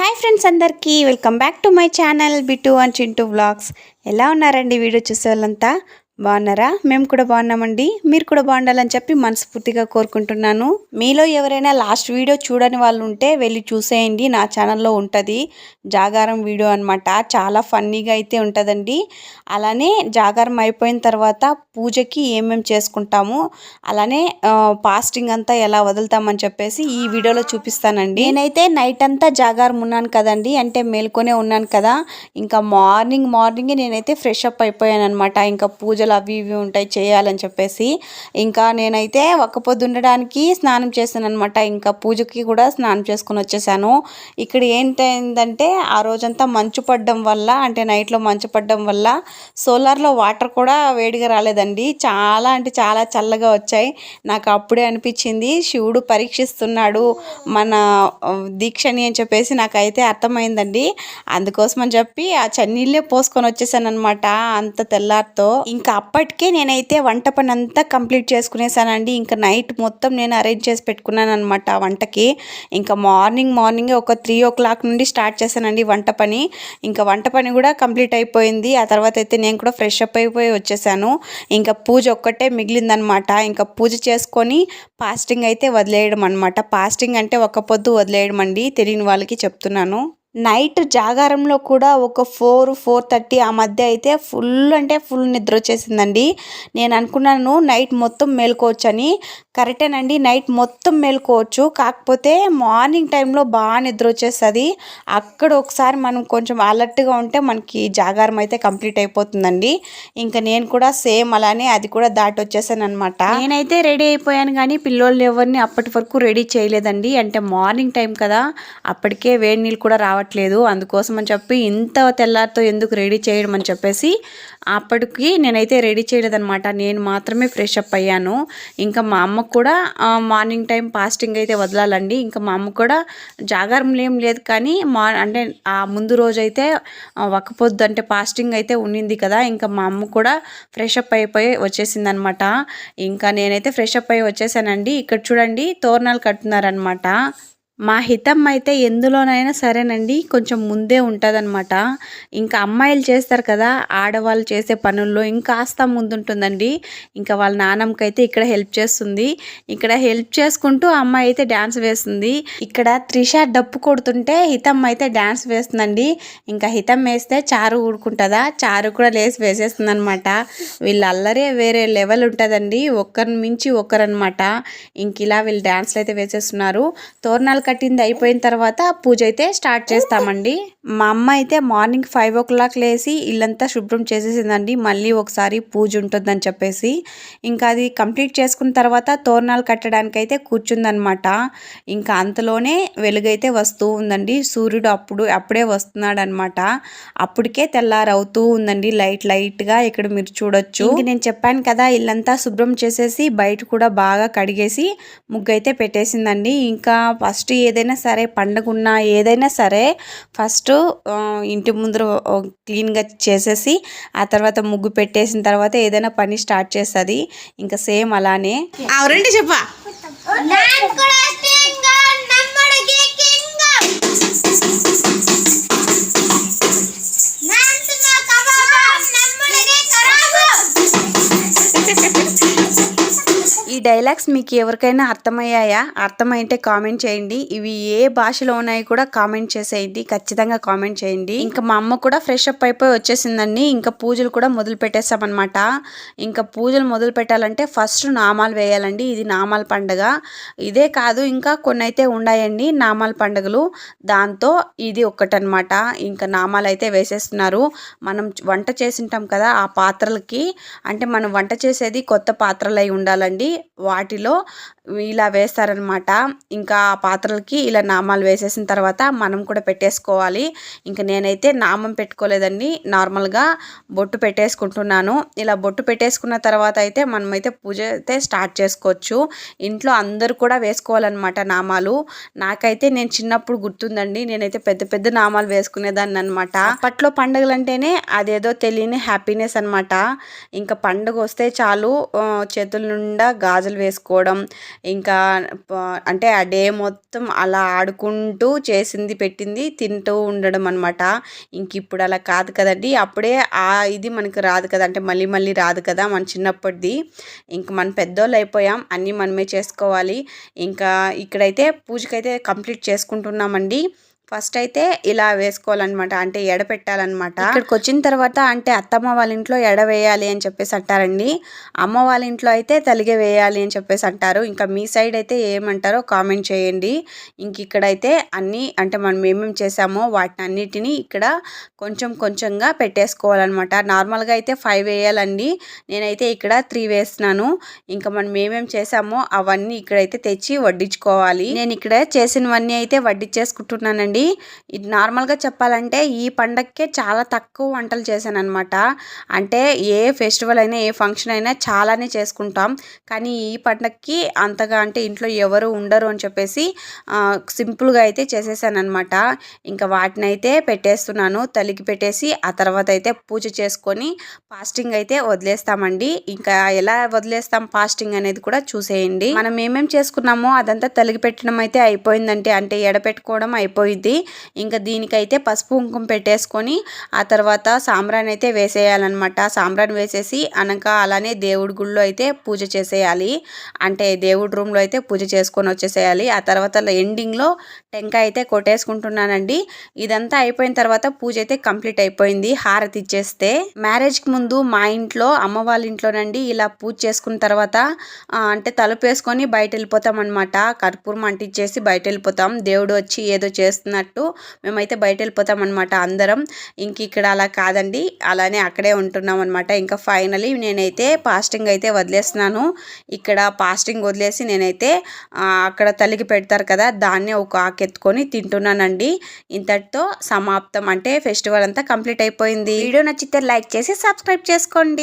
Hi friends అందరికీ welcome back to my channel Bittu and Chintu vlogs. ఎలా ఉన్నారండి వీడియో చూసే వాళ్ళంతా? బాగున్నారా? మేము కూడా బాగున్నామండి. మీరు కూడా బాగుండాలని చెప్పి మనస్ఫూర్తిగా కోరుకుంటున్నాను. మీలో ఎవరైనా లాస్ట్ వీడియో చూడని వాళ్ళు ఉంటే వెళ్ళి చూసేయండి. నా ఛానల్లో ఉంటుంది జాగారం వీడియో అనమాట. చాలా ఫన్నీగా అయితే ఉంటుందండి. అలానే జాగారం అయిపోయిన తర్వాత పూజకి ఏమేమి చేసుకుంటాము, అలానే ఫాస్టింగ్ అంతా ఎలా వదులుతామని చెప్పేసి ఈ వీడియోలో చూపిస్తానండి. నేనైతే నైట్ అంతా జాగారం ఉన్నాను కదండి, అంటే మేల్కొనే ఉన్నాను కదా. ఇంకా మార్నింగే నేనైతే ఫ్రెష్ అప్ అయిపోయాను అనమాట. ఇంకా పూజలు అవి ఇవి ఉంటాయి చేయాలని చెప్పేసి ఇంకా నేనైతే ఒక్క పొద్దు ఉండడానికి స్నానం చేశాను అనమాట. ఇంకా పూజకి కూడా స్నానం చేసుకుని వచ్చేసాను. ఇక్కడ ఏంటంటే ఆ రోజంతా మంచు పడడం వల్ల, అంటే నైట్లో మంచు పడడం వల్ల సోలార్లో వాటర్ కూడా వేడిగా రాలేదండి. చాలా అంటే చాలా చల్లగా వచ్చాయి. నాకు అప్పుడే అనిపించింది శివుడు పరీక్షిస్తున్నాడు మన దీక్షని అని చెప్పేసి నాకైతే అర్థమైందండి. అందుకోసం అని చెప్పి ఆ చన్నీళ్ళే పోసుకొని వచ్చేసాను అనమాట అంత తెల్లారితో. ఇంకా అప్పటికే నేనైతే వంట పని అంతా కంప్లీట్ చేసుకునేసానండి. ఇంకా నైట్ మొత్తం నేను అరేంజ్ చేసి పెట్టుకున్నాను అనమాట వంటకి. ఇంకా మార్నింగే ఒక 3 o'clock నుండి స్టార్ట్ చేశానండి వంట పని. ఇంకా వంట పని కూడా కంప్లీట్ అయిపోయింది. ఆ తర్వాత అయితే నేను కూడా ఫ్రెష్ అప్ అయిపోయి వచ్చేసాను. ఇంకా పూజ ఒక్కటే మిగిలిందనమాట. ఇంకా పూజ చేసుకొని ఫాస్టింగ్ అయితే వదిలేయడం అనమాట. ఫాస్టింగ్ అంటే ఒక్క పొద్దు వదిలేయడం అండి, తెలియని వాళ్ళకి చెప్తున్నాను. నైట్ జాగారంలో కూడా ఒక 4-4:30 ఆ మధ్య అయితే ఫుల్ నిద్ర వచ్చేసిందండి. నేను అనుకున్నాను నైట్ మొత్తం మేలుకోవచ్చని. కరెక్టేనండి, నైట్ మొత్తం మేలుకోవచ్చు. కాకపోతే మార్నింగ్ టైంలో బాగా నిద్ర వచ్చేస్తుంది. అక్కడ ఒకసారి మనం కొంచెం అలర్ట్గా ఉంటే మనకి జాగారం అయితే కంప్లీట్ అయిపోతుందండి. ఇంకా నేను కూడా సేమ్ అలానే అది కూడా దాటి వచ్చేసాను అనమాట. నేనైతే రెడీ అయిపోయాను, కానీ పిల్లోళ్ళు ఎవరిని అప్పటి వరకు రెడీ చేయలేదండి. అంటే మార్నింగ్ టైం కదా, అప్పటికే వేడి నీళ్ళు కూడా రావట్లేదు. అందుకోసం అని చెప్పి ఇంత తెల్లారితో ఎందుకు రెడీ చేయడం అని చెప్పేసి అప్పటికి నేనైతే రెడీ చేయలేదన్నమాట. నేను మాత్రమే ఫ్రెష్ అప్ అయ్యాను. ఇంకా మా అమ్మ కూడా మార్నింగ్ టైం ఫాస్టింగ్ అయితే వదలాలండి. ఇంకా మా అమ్మ కూడా జాగారం ఏం లేదు, కానీ అంటే ఆ ముందు రోజైతే ఒక్క పొద్దు అంటే ఫాస్టింగ్ అయితే ఉండింది కదా. ఇంకా మా అమ్మ కూడా ఫ్రెష్ అప్ అయిపోయి వచ్చేసింది అనమాట. ఇంకా నేనైతే ఫ్రెష్ అప్ అయ్యి వచ్చేసానండి. ఇక్కడ చూడండి తోరణాలు కట్టున్నారనమాట. మా హితమ్మ అయితే ఎందులోనైనా సరేనండి కొంచెం ముందే ఉంటుందన్నమాట. ఇంకా అమ్మాయిలు చేస్తారు కదా, ఆడవాళ్ళు చేసే పనుల్లో ఇంకాస్త ముందుంటుందండి. ఇంకా వాళ్ళ నాన్నమ్మకైతే ఇక్కడ హెల్ప్ చేస్తుంది. ఇక్కడ హెల్ప్ చేసుకుంటూ అమ్మాయి అయితే డ్యాన్స్ వేస్తుంది. ఇక్కడ త్రిష డప్పు కొడుతుంటే హితమ్మ అయితే డ్యాన్స్ వేస్తుందండి. ఇంకా హితం వేస్తే చారు ఊరుకుంటుందా, చారు కూడా లేసి వేసేస్తుంది అనమాట. వీళ్ళ అల్లరే వేరే లెవెల్ ఉంటుందండి, ఒకరిని మించి ఒకరనమాట. ఇంక ఇలా వీళ్ళు డ్యాన్స్లు అయితే వేసేస్తున్నారు. తోరణాలు కట్టింది అయిపోయిన తర్వాత పూజ అయితే స్టార్ట్ చేస్తామండి. మా అమ్మ అయితే మార్నింగ్ 5 o'clock లేసి ఇల్లంతా శుభ్రం చేసేసిందండి. మళ్ళీ ఒకసారి పూజ ఉంటుందని చెప్పేసి ఇంకా అది కంప్లీట్ చేసుకున్న తర్వాత తోరణాలు కట్టడానికి అయితే కూర్చుందనమాట. ఇంకా అంతలోనే వెలుగైతే వస్తూ ఉందండి. సూర్యుడు అప్పుడే వస్తున్నాడు అనమాట. అప్పటికే తెల్లారవుతూ ఉందండి లైట్గా. ఇక్కడ మీరు చూడొచ్చు. ఇంక నేను చెప్పాను కదా, ఇల్లంతా శుభ్రం చేసేసి బయట కూడా బాగా కడిగేసి ముగ్గు అయితే పెట్టేసిందండి. ఇంకా ఫస్ట్ ఏదైనా సరే పండుగ ఉన్నా ఏదైనా సరే ఫస్ట్ ఇంటి ముందర క్లీన్గా చేసేసి ఆ తర్వాత ముగ్గు పెట్టేసిన తర్వాత ఏదైనా పని స్టార్ట్ చేస్తుంది. ఇంకా సేమ్ అలానే అవరండి చెప్పా ఈ డైలాగ్స్ మీకు ఎవరికైనా అర్థమయ్యాయా? అర్థమైతే కామెంట్ చేయండి. ఇవి ఏ భాషలో ఉన్నాయి కూడా కామెంట్ చేసేయండి, ఖచ్చితంగా కామెంట్ చేయండి. ఇంకా మా అమ్మ కూడా ఫ్రెష్ అప్ అయిపోయి వచ్చేసిందండి. ఇంకా పూజలు కూడా మొదలు పెట్టేస్తామన్నమాట. ఇంకా పూజలు మొదలు పెట్టాలంటే ఫస్ట్ నామాలు వేయాలండి. ఇది నామాల పండుగ. ఇదే కాదు ఇంకా కొన్ని అయితే ఉన్నాయండి నామాల పండుగలు. దాంతో ఇది ఒక్కటనమాట. ఇంకా నామాలు అయితే వేసేస్తున్నారు. మనం వంట చేసింటాం కదా ఆ పాత్రలకి, అంటే మనం వంట చేసేది కొత్త పాత్రలు అయి ఉండాలండి. వాటిలో ఇలా వేస్తారనమాట. ఇంకా ఆ పాత్రలకి ఇలా నామాలు వేసేసిన తర్వాత మనం కూడా పెట్టేసుకోవాలి. ఇంకా నేనైతే నామం పెట్టుకోలేదండి, నార్మల్గా బొట్టు పెట్టేసుకుంటున్నాను. ఇలా బొట్టు పెట్టేసుకున్న తర్వాత అయితే మనమైతే పూజ అయితే స్టార్ట్ చేసుకోవచ్చు. ఇంట్లో అందరూ కూడా వేసుకోవాలన్నమాట నామాలు. నాకైతే నేను చిన్నప్పుడు గుర్తుందండి, నేనైతే పెద్ద నామాలు వేసుకునేదాన్ని అనమాట. అప్పట్లో పండుగలు అంటేనే అదేదో తెలియని హ్యాపీనెస్ అనమాట. ఇంకా పండుగ వస్తే చాలు చేతుల నిండా గాజులు వేసుకోవడం, ఇంకా అంటే ఆ డే మొత్తం అలా ఆడుకుంటూ చేసింది పెట్టింది తింటూ ఉండడం అనమాట. ఇంక ఇప్పుడు అలా కాదు కదండి. అప్పుడే ఇది మనకు రాదు కదా, అంటే మళ్ళీ మళ్ళీ రాదు కదా మన చిన్నప్పటిది. ఇంక మనం పెద్దోళ్ళు అయిపోయాం, అన్నీ మనమే చేసుకోవాలి. ఇంకా ఇక్కడైతే పూజకైతే కంప్లీట్ చేసుకుంటున్నామండి. ఫస్ట్ అయితే ఇలా వేసుకోవాలన్నమాట, అంటే ఎడపెట్టాలన్నమాట. ఇక్కడికి వచ్చిన తర్వాత అంటే అత్తమ్మ వాళ్ళ ఇంట్లో ఎడ వేయాలి అని చెప్పేసి అంటారండి. అమ్మ వాళ్ళ ఇంట్లో అయితే తలిగే వేయాలి అని చెప్పేసి అంటారు. ఇంకా మీ సైడ్ అయితే ఏమంటారో కామెంట్ చేయండి. ఇంక ఇక్కడైతే అన్నీ అంటే మనం ఏమేమి చేసామో వాటిని అన్నిటినీ ఇక్కడ కొంచెం కొంచెంగా పెట్టేసుకోవాలన్నమాట. నార్మల్గా అయితే 5 వేయాలండి, నేనైతే ఇక్కడ 3 వేస్తున్నాను. ఇంకా మనం ఏమేమి చేసామో అవన్నీ ఇక్కడైతే తెచ్చి వడ్డించుకోవాలి. నేను ఇక్కడ చేసినవన్నీ అయితే వడ్డించేసుకుంటున్నానండి. ఇది నార్మల్గా చెప్పాలంటే ఈ పండగకే చాలా తక్కువ వంటలు చేశాను అనమాట. అంటే ఏ ఫెస్టివల్ అయినా ఏ ఫంక్షన్ అయినా చాలానే చేసుకుంటాం, కానీ ఈ పండగకి అంతగా అంటే ఇంట్లో ఎవరు ఉండరు అని చెప్పేసి సింపుల్గా అయితే చేసేసాను అనమాట. ఇంకా వాటిని అయితే పెట్టేస్తున్నాను, తలికి పెట్టేసి ఆ తర్వాత అయితే పూజ చేసుకొని ఫాస్టింగ్ అయితే వదిలేస్తామండి. ఇంకా ఎలా వదిలేస్తాం ఫాస్టింగ్ అనేది కూడా చూసేయండి. మనం ఏమేమి చేసుకున్నామో అదంతా తలిగి పెట్టడం అయితే అయిపోయిందంటే, అంటే ఎడపెట్టుకోవడం అయిపోయింది. ఇంకా దీనికైతే పసుపు కుంకుమ పెట్టేసుకొని ఆ తర్వాత సాంబ్రాన్ని అయితే వేసేయాలన్నమాట. సాంబ్రాన్ని వేసేసి అనక అలానే దేవుడి గుళ్ళో అయితే పూజ చేసేయాలి, అంటే దేవుడి రూమ్లో అయితే పూజ చేసుకొని వచ్చేసేయాలి. ఆ తర్వాత ఎండింగ్లో టెంకాయ అయితే కొట్టేసుకుంటున్నానండి. ఇదంతా అయిపోయిన తర్వాత పూజ అయితే కంప్లీట్ అయిపోయింది. హారతి ఇచ్చేస్తే మ్యారేజ్కి ముందు మా ఇంట్లో అమ్మ వాళ్ళ ఇంట్లోనండి ఇలా పూజ చేసుకున్న తర్వాత అంటే తలుపు వేసుకొని బయట వెళ్ళిపోతాం అనమాట. కర్పూరం అంటించేసి బయట వెళ్ళిపోతాం, దేవుడు వచ్చి ఏదో చేస్తున్నట్టు మేమైతే బయట వెళ్ళిపోతాం అనమాట అందరం. ఇంక ఇక్కడ అలా కాదండి, అలానే అక్కడే ఉంటున్నాం అనమాట. ఇంకా ఫైనలీ నేనైతే ఫాస్టింగ్ అయితే వదిలేస్తున్నాను. ఇక్కడ ఫాస్టింగ్ వదిలేసి నేనైతే అక్కడ తల్లికి పెడతారు కదా, దాన్ని ఒక ఆకెత్తుకొని తింటున్నానండి. ఇంతటితో సమాప్తం, అంటే ఫెస్టివల్ అంతా కంప్లీట్ అయిపోయింది. వీడియో నచ్చితే లైక్ చేసి సబ్స్క్రైబ్ చేసుకోండి.